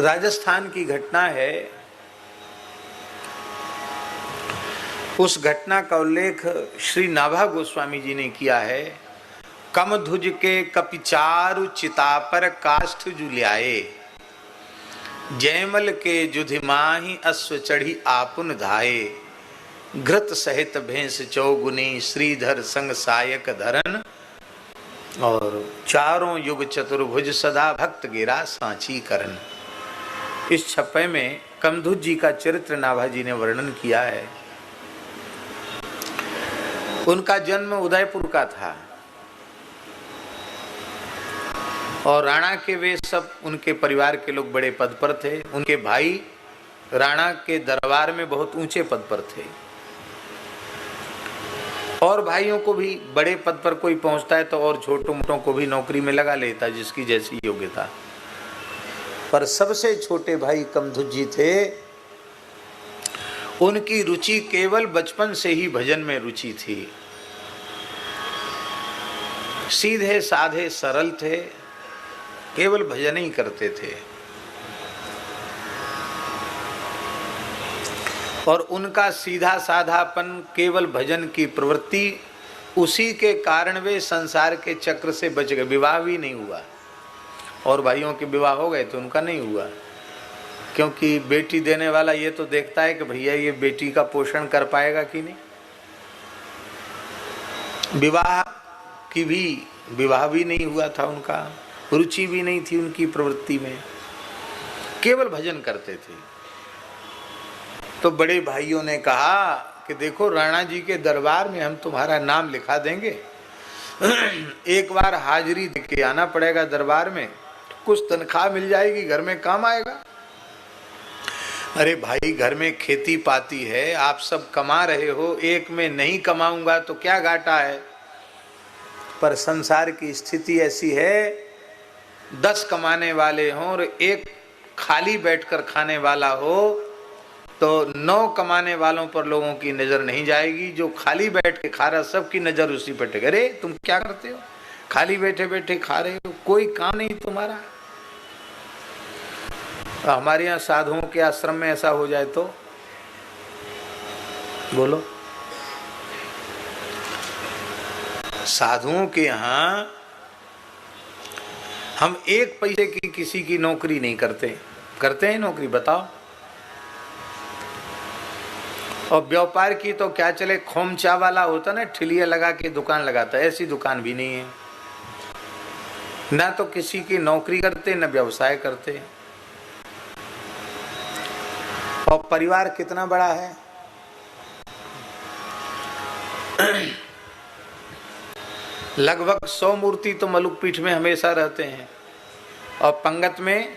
राजस्थान की घटना है। उस घटना का उल्लेख श्री नाभा गोस्वामी जी ने किया है। कम धुज के कपिचारु चिता पर काष्ठ जुलियाए, जयमल के जुधिमाही अश्व चढ़ी आपुन धाये, घृत सहित भैंस चौगुनी श्रीधर संग सायक धरन, और चारों युग चतुर्भुज सदा भक्त गिरा सांची करन। इस छप्पे में कमधुज जी का चरित्र नाभा जी ने वर्णन किया है। उनका जन्म उदयपुर का था और राणा के वे सब उनके परिवार के लोग बड़े पद पर थे। उनके भाई राणा के दरबार में बहुत ऊंचे पद पर थे और भाइयों को भी बड़े पद पर कोई पहुंचता है तो और छोटों मोटों को भी नौकरी में लगा लेता जिसकी जैसी योग्यता। पर सबसे छोटे भाई कमधुज जी थे। उनकी रुचि केवल बचपन से ही भजन में रुचि थी। सीधे साधे सरल थे, केवल भजन ही करते थे और उनका सीधा साधापन, केवल भजन की प्रवृत्ति, उसी के कारण वे संसार के चक्र से बच गए। विवाह भी नहीं हुआ और भाइयों के विवाह हो गए तो उनका नहीं हुआ, क्योंकि बेटी देने वाला ये तो देखता है कि भैया ये बेटी का पोषण कर पाएगा कि नहीं। विवाह भी नहीं हुआ था उनका, रुचि भी नहीं थी उनकी प्रवृत्ति में, केवल भजन करते थे। तो बड़े भाइयों ने कहा कि देखो राणा जी के दरबार में हम तुम्हारा नाम लिखा देंगे, एक बार हाजिरी दे के आना पड़ेगा दरबार में, कुछ तनख्वाह मिल जाएगी, घर में काम आएगा। अरे भाई, घर में खेती पाती है, आप सब कमा रहे हो, एक में नहीं कमाऊंगा तो क्या घाटा है। पर संसार की स्थिति ऐसी है, 10 कमाने वाले हों और एक खाली बैठकर खाने वाला हो तो 9 कमाने वालों पर लोगों की नजर नहीं जाएगी। जो खाली बैठ के खा रहा सबकी नजर उसी पर टेके। अरे तुम क्या करते हो, खाली बैठे बैठे खा रहे हो, कोई काम नहीं तुम्हारा। हमारे यहाँ साधुओं के आश्रम में ऐसा हो जाए तो बोलो, साधुओं के यहाँ हम 1 पैसे की किसी की नौकरी नहीं करते। करते हैं नौकरी, बताओ। और व्यापार की तो क्या चले, खोमचा वाला होता ना, ठिलिया लगा के दुकान लगाता, ऐसी दुकान भी नहीं है। ना तो किसी की नौकरी करते न व्यवसाय करते। और परिवार कितना बड़ा है, लगभग 100 मूर्ति तो मलुक पीठ में हमेशा रहते हैं और पंगत में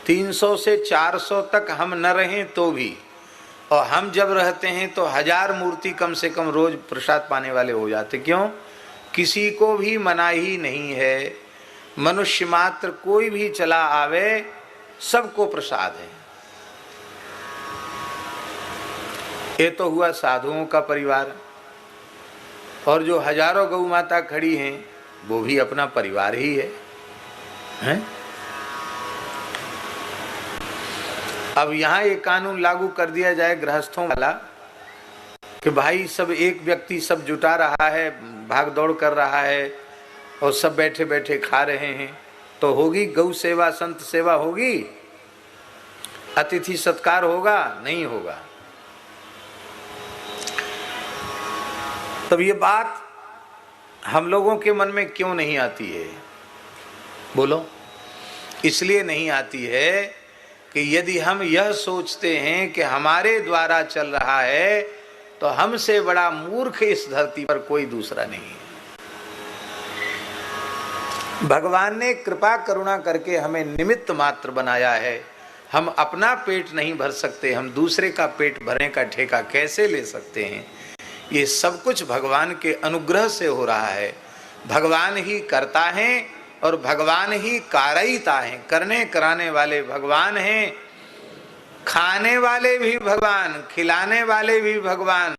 300 से 400 तक हम न रहें तो भी, और हम जब रहते हैं तो 1000 मूर्ति कम से कम रोज प्रसाद पाने वाले हो जाते। क्यों? किसी को भी मनाही नहीं है, मनुष्य मात्र कोई भी चला आवे सबको प्रसाद है। ये तो हुआ साधुओं का परिवार, और जो हजारों गौ माता खड़ी हैं वो भी अपना परिवार ही है, हैं? अब यहाँ ये कानून लागू कर दिया जाए गृहस्थों वाला कि भाई सब एक व्यक्ति सब जुटा रहा है, भाग दौड़ कर रहा है और सब बैठे बैठे खा रहे हैं, तो होगी गौ सेवा, संत सेवा होगी, अतिथि सत्कार होगा? नहीं होगा। तब ये बात हम लोगों के मन में क्यों नहीं आती है? बोलो। इसलिए नहीं आती है कि यदि हम यह सोचते हैं कि हमारे द्वारा चल रहा है तो हमसे बड़ा मूर्ख इस धरती पर कोई दूसरा नहीं है। भगवान ने कृपा करुणा करके हमें निमित्त मात्र बनाया है। हम अपना पेट नहीं भर सकते, हम दूसरे का पेट भरने का ठेका कैसे ले सकते हैं? ये सब कुछ भगवान के अनुग्रह से हो रहा है। भगवान ही करता है और भगवान ही कारयिता है। करने कराने वाले भगवान हैं, खाने वाले भी भगवान, खिलाने वाले भी भगवान,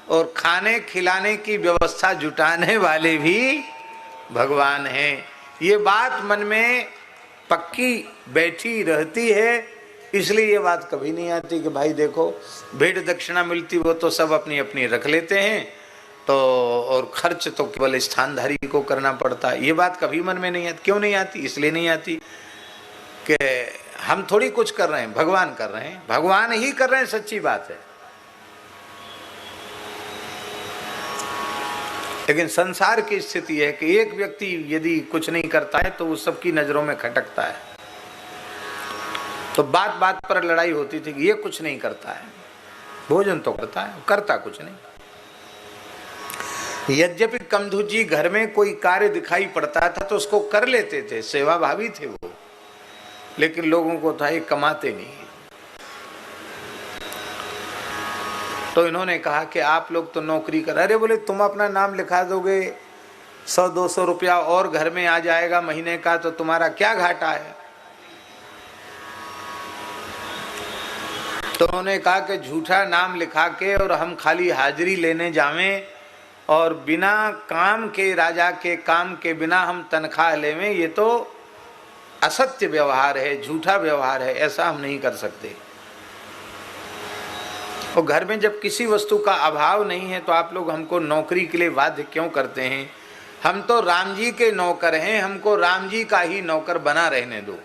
और खाने खिलाने की व्यवस्था जुटाने वाले भी भगवान हैं। ये बात मन में पक्की बैठी रहती है, इसलिए ये बात कभी नहीं आती कि भाई देखो भेंट दक्षिणा मिलती वो तो सब अपनी अपनी रख लेते हैं, तो और खर्च तो केवल स्थानधारी को करना पड़ता है। ये बात कभी मन में नहीं आती। क्यों नहीं आती? इसलिए नहीं आती कि हम थोड़ी कुछ कर रहे हैं, भगवान कर रहे हैं, भगवान ही कर रहे हैं, सच्ची बात है। लेकिन संसार की स्थिति है कि एक व्यक्ति यदि कुछ नहीं करता है तो वो सबकी नजरों में खटकता है। तो बात बात पर लड़ाई होती थी कि ये कुछ नहीं करता है, भोजन तो करता है, करता कुछ नहीं। यद्यपि कमधु जी घर में कोई कार्य दिखाई पड़ता था तो उसको कर लेते थे, सेवा भावी थे वो, लेकिन लोगों को था ये कमाते नहीं। तो इन्होंने कहा कि आप लोग तो नौकरी कर, अरे बोले तुम अपना नाम लिखा दोगे, 100-200 रुपया और घर में आ जाएगा महीने का, तो तुम्हारा क्या घाटा है। तो उन्होंने कहा कि झूठा नाम लिखा के और हम खाली हाजिरी लेने जावें और बिना काम के, राजा के काम के बिना हम तनख्वाह लेवें, ये तो असत्य व्यवहार है, झूठा व्यवहार है, ऐसा हम नहीं कर सकते। और घर में जब किसी वस्तु का अभाव नहीं है तो आप लोग हमको नौकरी के लिए बाध्य क्यों करते हैं? हम तो राम जी के नौकर हैं, हमको राम जी का ही नौकर बना रहने दो।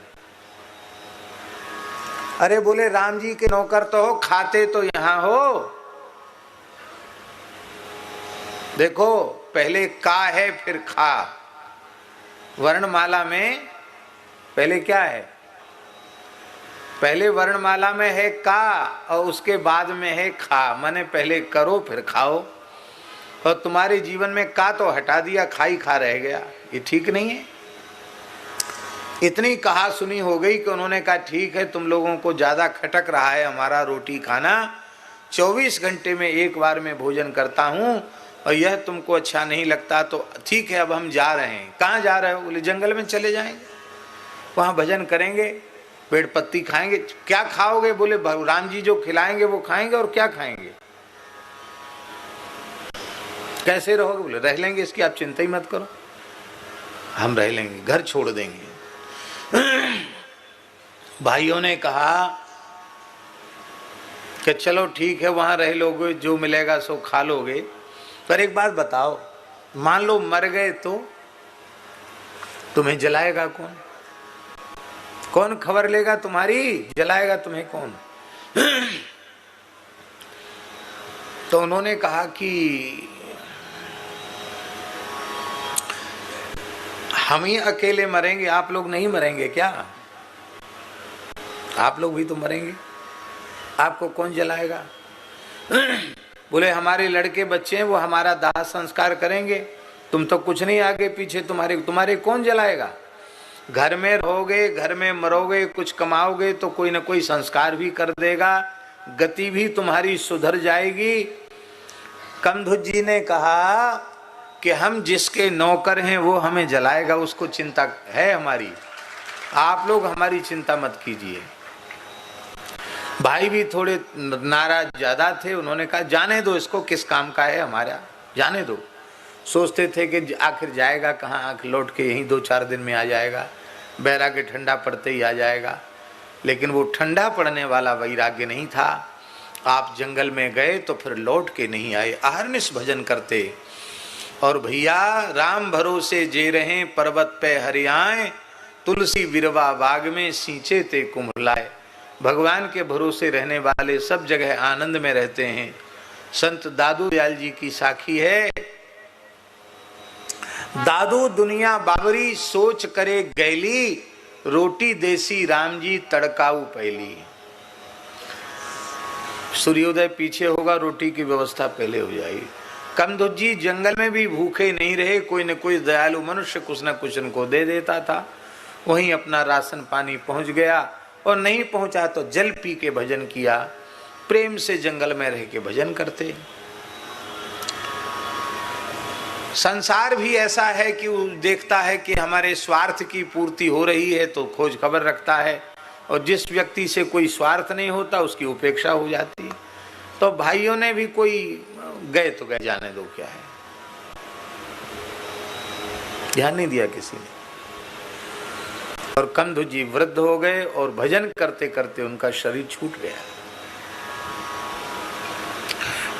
अरे बोले राम जी के नौकर तो हो, खाते तो यहां हो। देखो पहले का है फिर खा, वर्णमाला में पहले क्या है? पहले वर्णमाला में है का और उसके बाद में है खा, माने पहले करो फिर खाओ। और तुम्हारे जीवन में का तो हटा दिया, खाई खा रह गया, ये ठीक नहीं है। इतनी कहा सुनी हो गई कि उन्होंने कहा ठीक है, तुम लोगों को ज्यादा खटक रहा है हमारा रोटी खाना, 24 घंटे में एक बार मैं भोजन करता हूँ और यह तुमको अच्छा नहीं लगता तो ठीक है, अब हम जा रहे हैं। कहाँ जा रहे हो? बोले जंगल में चले जाएंगे, वहाँ भजन करेंगे, पेड़ पत्ती खाएंगे। क्या खाओगे? बोले राम जी जो खिलाएंगे वो खाएंगे, और क्या खाएंगे? कैसे रहोगे? बोले रह लेंगे, इसकी आप चिंता ही मत करो, हम रह लेंगे, घर छोड़ देंगे। भाइयों ने कहा कि चलो ठीक है, वहां रह लोगे, जो मिलेगा सो खा लोगे, पर एक बात बताओ, मान लो मर गए तो तुम्हें जलाएगा कौन? कौन खबर लेगा तुम्हारी? जलाएगा तुम्हें कौन? तो उन्होंने कहा कि हम ही अकेले मरेंगे, आप लोग नहीं मरेंगे क्या? आप लोग भी तो मरेंगे, आपको कौन जलाएगा? बोले हमारे लड़के बच्चे हैं, वो हमारा दाह संस्कार करेंगे, तुम तो कुछ नहीं आगे पीछे, तुम्हारे कौन जलाएगा? घर में रहोगे, घर में मरोगे, कुछ कमाओगे तो कोई ना कोई संस्कार भी कर देगा, गति भी तुम्हारी सुधर जाएगी। कमधुज जी ने कहा कि हम जिसके नौकर हैं वो हमें जलाएगा, उसको चिंता है हमारी, आप लोग हमारी चिंता मत कीजिए। भाई भी थोड़े नाराज ज्यादा थे, उन्होंने कहा जाने दो इसको, किस काम का है हमारा, जाने दो। सोचते थे कि आखिर जाएगा कहाँ, आखिर लौट के यहीं 2-4 दिन में आ जाएगा, वैराग्य ठंडा पड़ते ही आ जाएगा। लेकिन वो ठंडा पड़ने वाला वैराग्य नहीं था। आप जंगल में गए तो फिर लौट के नहीं आए, अहर्निश भजन करते। और भैया राम भरोसे जे रहे पर्वत पे हरियाए, तुलसी विरवा बाग में सींचे ते कुम्भलाए। भगवान के भरोसे रहने वाले सब जगह आनंद में रहते हैं। संत दादू दयाल जी की साखी है, दादू दुनिया बाबरी सोच करे गैली, रोटी देसी राम जी तड़काऊ पहली। सूर्योदय पीछे होगा, रोटी की व्यवस्था पहले हो जाएगी। कमधुज जी जंगल में भी भूखे नहीं रहे, कोई न कोई दयालु मनुष्य कुछ न कुछ उनको दे देता था, वहीं अपना राशन पानी पहुंच गया, और नहीं पहुंचा तो जल पी के भजन किया। प्रेम से जंगल में रह के भजन करते। संसार भी ऐसा है कि वो देखता है कि हमारे स्वार्थ की पूर्ति हो रही है तो खोज खबर रखता है, और जिस व्यक्ति से कोई स्वार्थ नहीं होता उसकी उपेक्षा हो जाती है। तो भाइयों ने भी कोई गए तो गए, जाने दो, क्या है, ध्यान नहीं दिया किसी ने। और कंधु जी वृद्ध हो गए और भजन करते करते उनका शरीर छूट गया।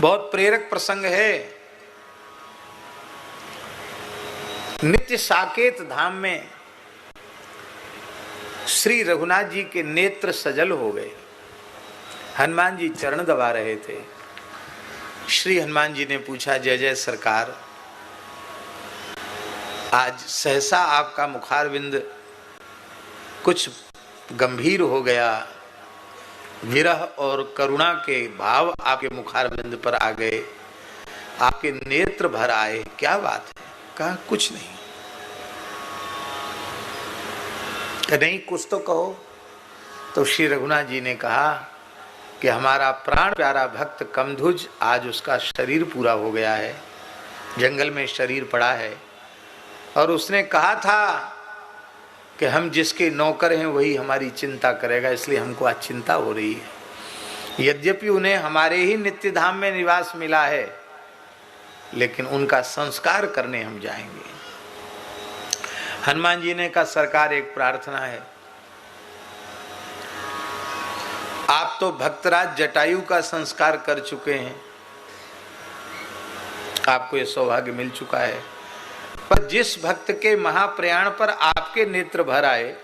बहुत प्रेरक प्रसंग है। नित्य साकेत धाम में श्री रघुनाथ जी के नेत्र सजल हो गए। हनुमान जी चरण दबा रहे थे। श्री हनुमान जी ने पूछा, जय जय सरकार, आज सहसा आपका मुखारविंद कुछ गंभीर हो गया, विरह और करुणा के भाव आपके मुखारविंद पर आ गए, आपके नेत्र भर आए, क्या बात है? कहा कुछ नहीं। नहीं कुछ तो कहो। तो श्री रघुनाथ जी ने कहा कि हमारा प्राण प्यारा भक्त कमधुज, आज उसका शरीर पूरा हो गया है, जंगल में शरीर पड़ा है, और उसने कहा था कि हम जिसके नौकर हैं वही हमारी चिंता करेगा, इसलिए हमको आज चिंता हो रही है। यद्यपि उन्हें हमारे ही नित्य धाम में निवास मिला है, लेकिन उनका संस्कार करने हम जाएंगे। हनुमान जी ने कहा, सरकार एक प्रार्थना है, आप तो भक्तराज जटायु का संस्कार कर चुके हैं, आपको ये सौभाग्य मिल चुका है, पर जिस भक्त के महाप्रयाण पर आपके नेत्र भर आए,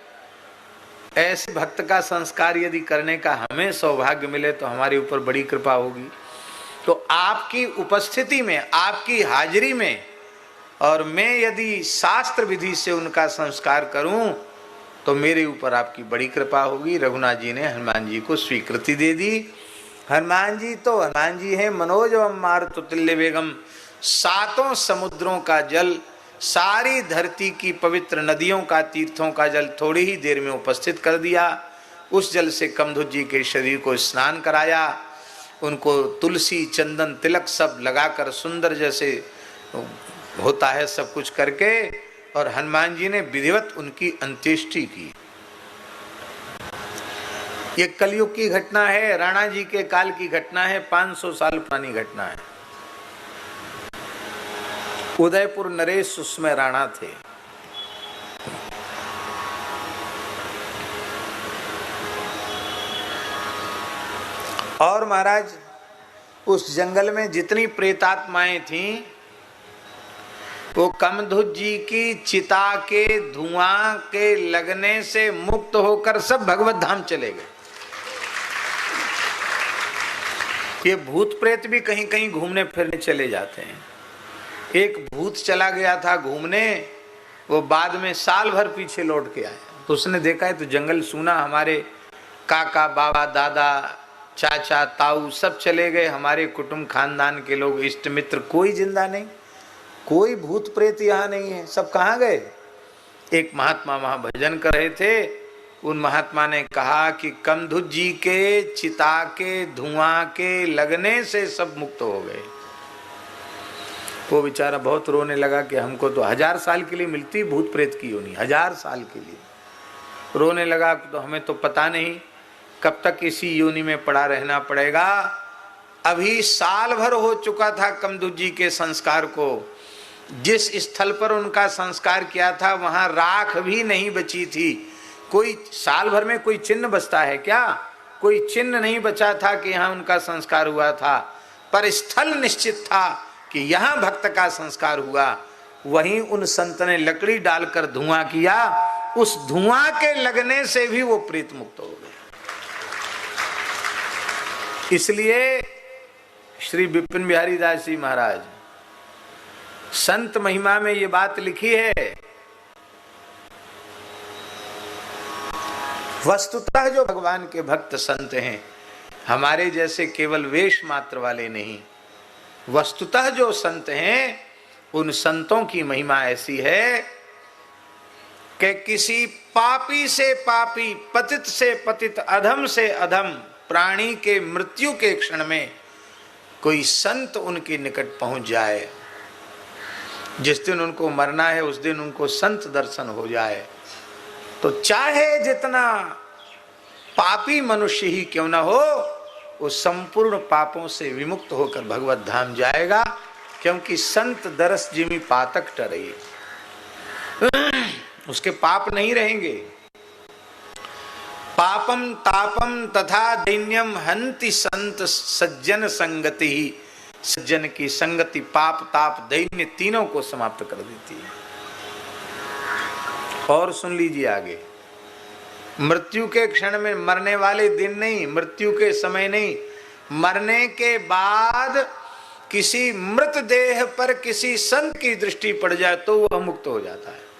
ऐसे भक्त का संस्कार यदि करने का हमें सौभाग्य मिले तो हमारे ऊपर बड़ी कृपा होगी। तो आपकी उपस्थिति में, आपकी हाजिरी में, और मैं यदि शास्त्र विधि से उनका संस्कार करूं तो मेरे ऊपर आपकी बड़ी कृपा होगी। रघुनाथ जी ने हनुमान जी को स्वीकृति दे दी। हनुमान जी हैं मनोजवम मारुतुल्य वेगम, सातों समुद्रों का जल, सारी धरती की पवित्र नदियों का, तीर्थों का जल थोड़ी ही देर में उपस्थित कर दिया। उस जल से कमधुज जी के शरीर को स्नान कराया, उनको तुलसी चंदन तिलक सब लगाकर सुंदर जैसे होता है सब कुछ करके, और हनुमान जी ने विधिवत उनकी अंत्येष्टि की। ये कलयुग की घटना है, राणा जी के काल की घटना है, 500 साल पुरानी घटना है। उदयपुर नरेश उसमें राणा थे। और महाराज उस जंगल में जितनी प्रेतात्माएं थीं, वो कमधुज जी की चिता के धुआं के लगने से मुक्त होकर सब भगवत धाम चले गए। ये भूत प्रेत भी कहीं कहीं घूमने फिरने चले जाते हैं। एक भूत चला गया था घूमने, वो बाद में साल भर पीछे लौट के आया। तो उसने देखा है तो जंगल सूना, हमारे काका बाबा दादा चाचा ताऊ सब चले गए, हमारे कुटुंब खानदान के लोग इष्ट मित्र कोई जिंदा नहीं, कोई भूत प्रेत यहाँ नहीं है, सब कहाँ गए? एक महात्मा वहां भजन कर रहे थे, उन महात्मा ने कहा कि कमधुज जी के चिता के धुआं के लगने से सब मुक्त हो गए। वो बेचारा बहुत रोने लगा कि हमको तो 1000 साल के लिए मिलती भूत प्रेत की योनि, 1000 साल के लिए। रोने लगा तो हमें तो पता नहीं कब तक इसी योनि में पड़ा रहना पड़ेगा। अभी साल भर हो चुका था कमधुज जी के संस्कार को। जिस स्थल पर उनका संस्कार किया था वहां राख भी नहीं बची थी। कोई साल भर में कोई चिन्ह बचता है क्या? कोई चिन्ह नहीं बचा था कि यहाँ उनका संस्कार हुआ था, पर स्थल निश्चित था कि यहाँ भक्त का संस्कार हुआ। वहीं उन संत ने लकड़ी डालकर धुआं किया, उस धुआं के लगने से भी वो प्रेत मुक्त हो गए। इसलिए श्री विपिन बिहारी दास जी महाराज संत महिमा में ये बात लिखी है, वस्तुतः जो भगवान के भक्त संत हैं हमारे जैसे केवल वेश मात्र वाले नहीं, वस्तुतः जो संत हैं उन संतों की महिमा ऐसी है कि किसी पापी से पापी, पतित से पतित, अधम से अधम प्राणी के मृत्यु के क्षण में कोई संत उनके निकट पहुंच जाए, जिस दिन उनको मरना है उस दिन उनको संत दर्शन हो जाए, तो चाहे जितना पापी मनुष्य ही क्यों ना हो, वो संपूर्ण पापों से विमुक्त होकर भगवत धाम जाएगा। क्योंकि संत दरस जिमी पातक टरई, उसके पाप नहीं रहेंगे। पापम तापम तथा दैन्यम हंति संत सज्जन संगति ही। सज्जन की संगति पाप ताप दैन्य तीनों को समाप्त कर देती है। और सुन लीजिए आगे, मृत्यु के क्षण में, मरने वाले दिन नहीं, मृत्यु के समय नहीं, मरने के बाद किसी मृत देह पर किसी संत की दृष्टि पड़ जाए तो वह मुक्त हो जाता है।